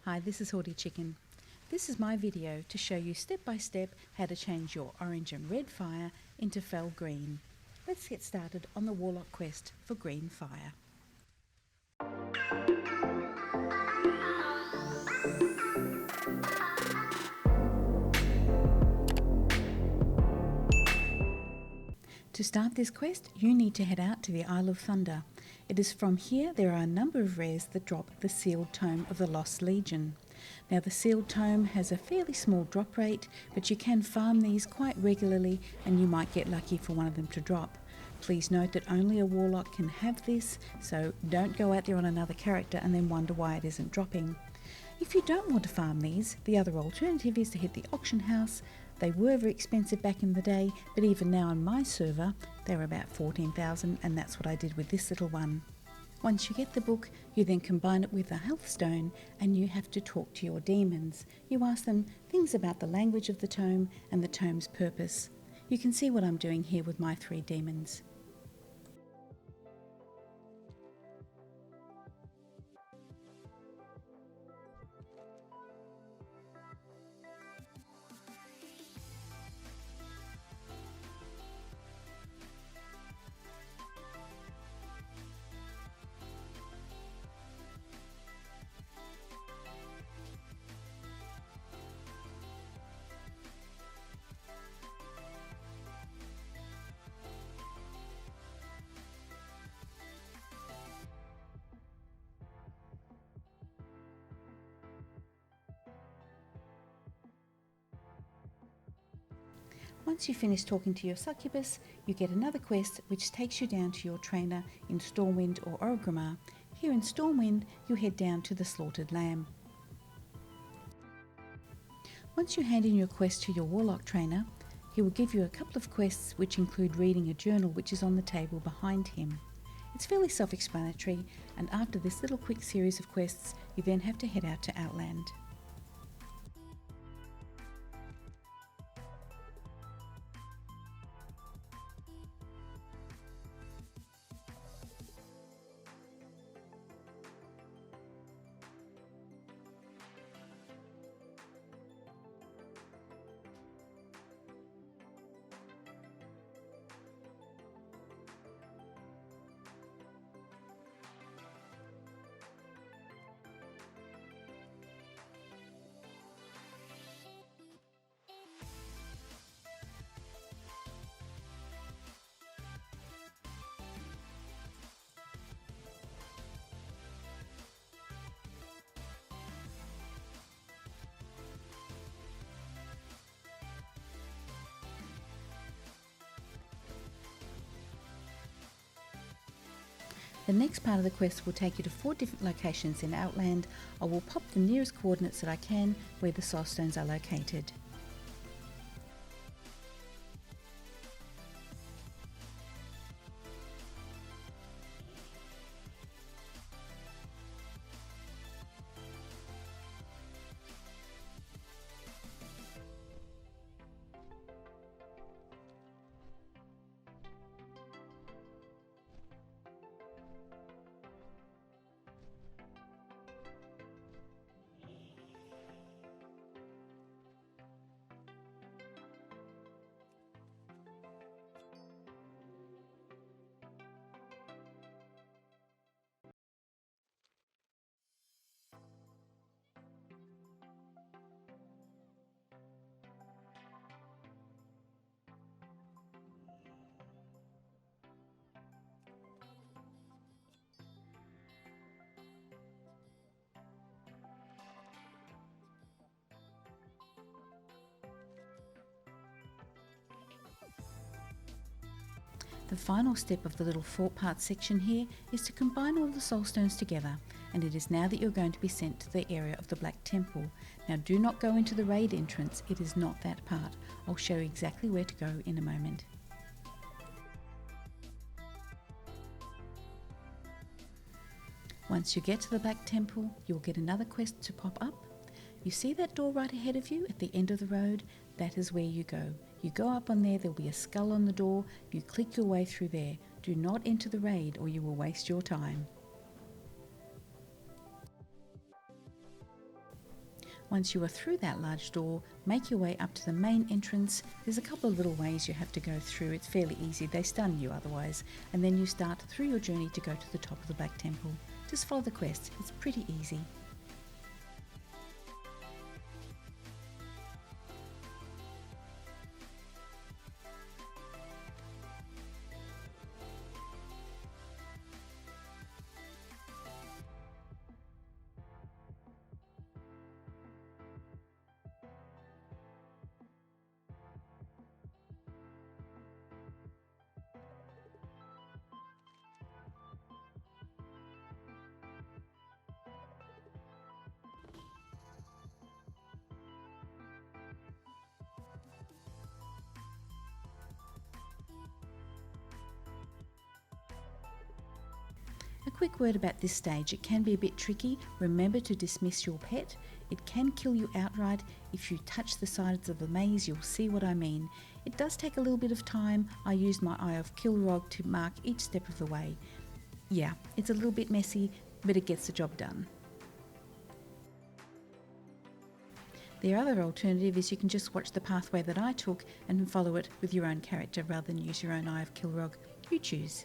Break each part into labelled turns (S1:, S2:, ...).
S1: Hi, this is Haughty Chicken. This is my video to show you step by step how to change your orange and red fire into fell green. Let's get started on the Warlock quest for green fire. To start this quest, you need to head out to the Isle of Thunder. It is from here there are a number of rares that drop the Sealed Tome of the Lost Legion. Now the Sealed Tome has a fairly small drop rate, but you can farm these quite regularly and you might get lucky for one of them to drop. Please note that only a Warlock can have this, so don't go out there on another character and then wonder why it isn't dropping. If you don't want to farm these, the other alternative is to hit the auction house. They were very expensive back in the day, but even now on my server, they're about 14,000, and that's what I did with this little one. Once you get the book, you then combine it with a health stone, and you have to talk to your demons. You ask them things about the language of the tome and the tome's purpose. You can see what I'm doing here with my 3 demons. Once you finish talking to your succubus, you get another quest which takes you down to your trainer in Stormwind or Orgrimmar. Here in Stormwind, you head down to the Slaughtered Lamb. Once you hand in your quest to your Warlock trainer, he will give you a couple of quests which include reading a journal which is on the table behind him. It's fairly self-explanatory, and after this little quick series of quests, you then have to head out to Outland. The next part of the quest will take you to 4 different locations in Outland. I will pop the nearest coordinates that I can where the Soulstones are located. The final step of the little 4-part section here is to combine all the Soulstones together, and it is now that you're going to be sent to the area of the Black Temple. Now do not go into the raid entrance, it is not that part. I'll show you exactly where to go in a moment. Once you get to the Black Temple, you'll get another quest to pop up. You see that door right ahead of you at the end of the road? That is where you go. You go up on there, there'll be a skull on the door, you click your way through there. Do not enter the raid or you will waste your time. Once you are through that large door, make your way up to the main entrance. There's a couple of little ways you have to go through. It's fairly easy, they stun you otherwise. And then you start through your journey to go to the top of the Black Temple. Just follow the quest, it's pretty easy. A quick word about this stage, it can be a bit tricky. Remember to dismiss your pet. It can kill you outright. If you touch the sides of the maze, you'll see what I mean. It does take a little bit of time. I used my Eye of Kilrog to mark each step of the way. Yeah, it's a little bit messy, but it gets the job done. The other alternative is you can just watch the pathway that I took and follow it with your own character rather than use your own Eye of Kilrog. You choose.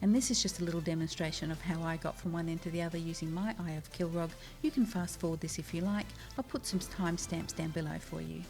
S1: And this is just a little demonstration of how I got from one end to the other using my Eye of Kilrog. You can fast forward this if you like. I'll put some timestamps down below for you.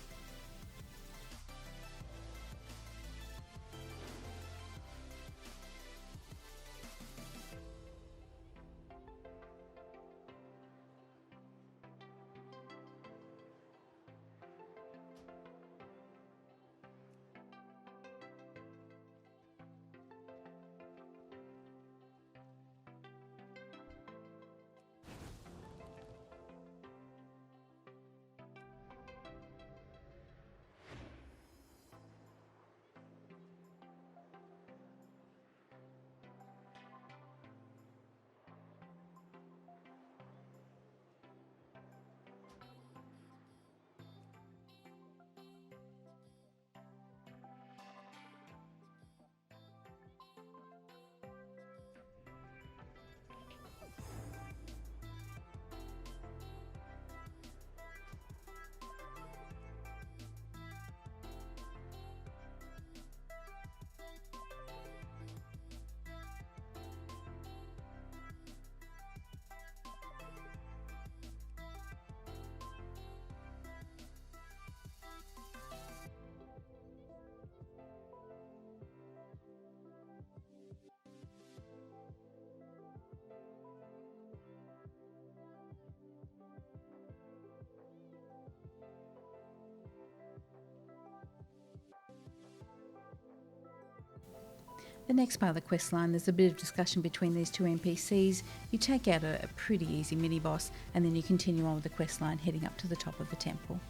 S1: The next part of the quest line, there's a bit of discussion between these two NPCs. You take out a pretty easy mini-boss and then you continue on with the quest line heading up to the top of the temple.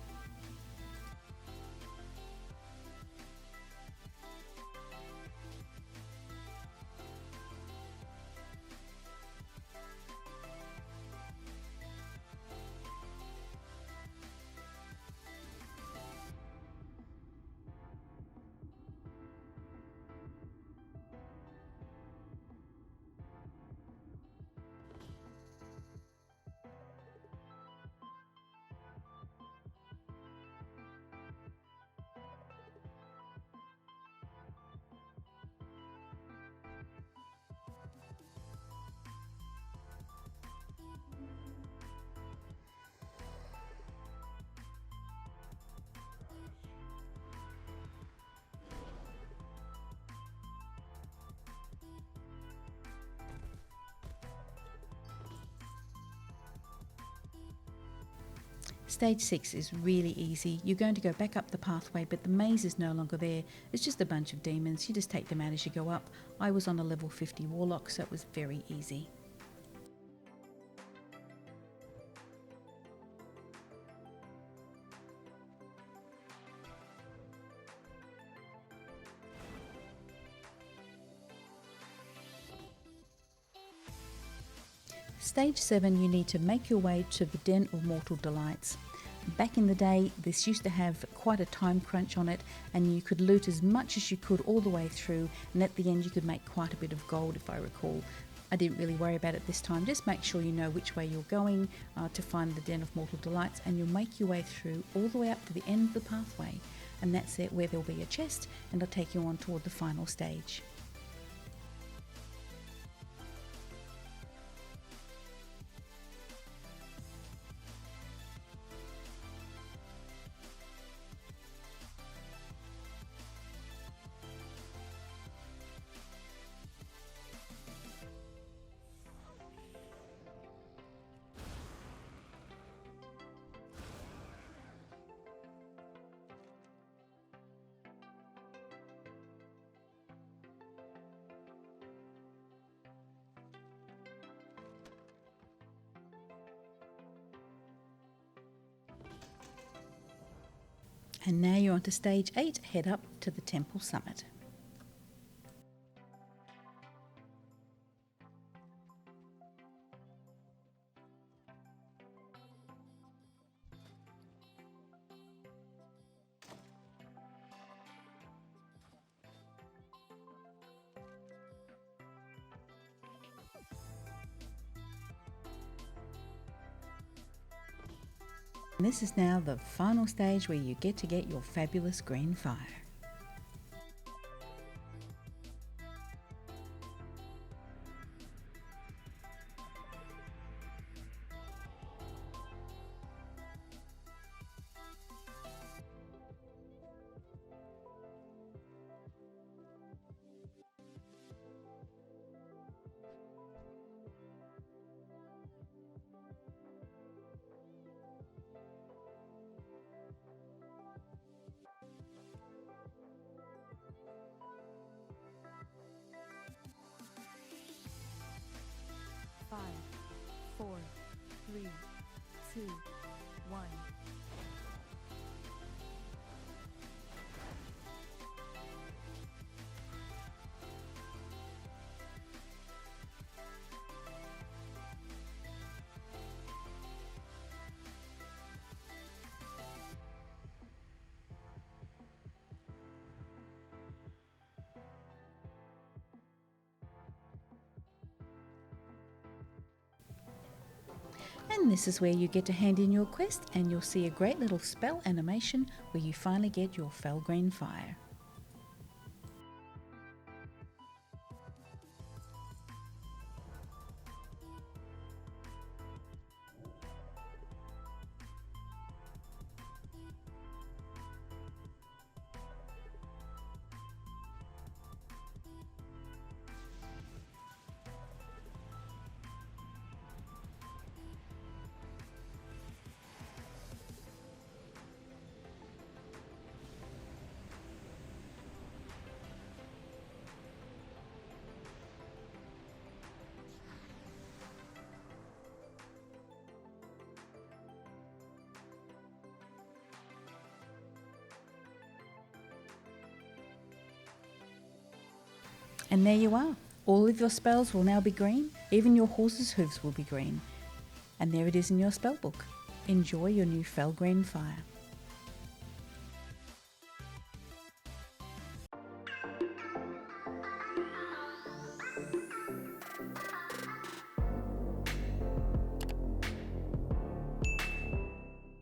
S1: Stage 6 is really easy. You're going to go back up the pathway, but the maze is no longer there. It's just a bunch of demons. You just take them out as you go up. I was on a level 50 Warlock, so it was very easy. Stage 7, you need to make your way to the Den of Mortal Delights. Back in the day, this used to have quite a time crunch on it, and you could loot as much as you could all the way through, and at the end you could make quite a bit of gold, if I recall. I didn't really worry about it this time. Just make sure you know which way you're going to find the Den of Mortal Delights, and you'll make your way through all the way up to the end of the pathway, and that's it, where there'll be a chest, and it'll take you on toward the final stage. And now you're on to stage 8, head up to the temple summit. And this is now the final stage where you get to get your fabulous green fire. Five, 4, 3, 2, 1. And this is where you get to hand in your quest, and you'll see a great little spell animation where you finally get your fell green fire. And there you are. All of your spells will now be green. Even your horse's hooves will be green. And there it is in your spellbook. Enjoy your new fell green fire.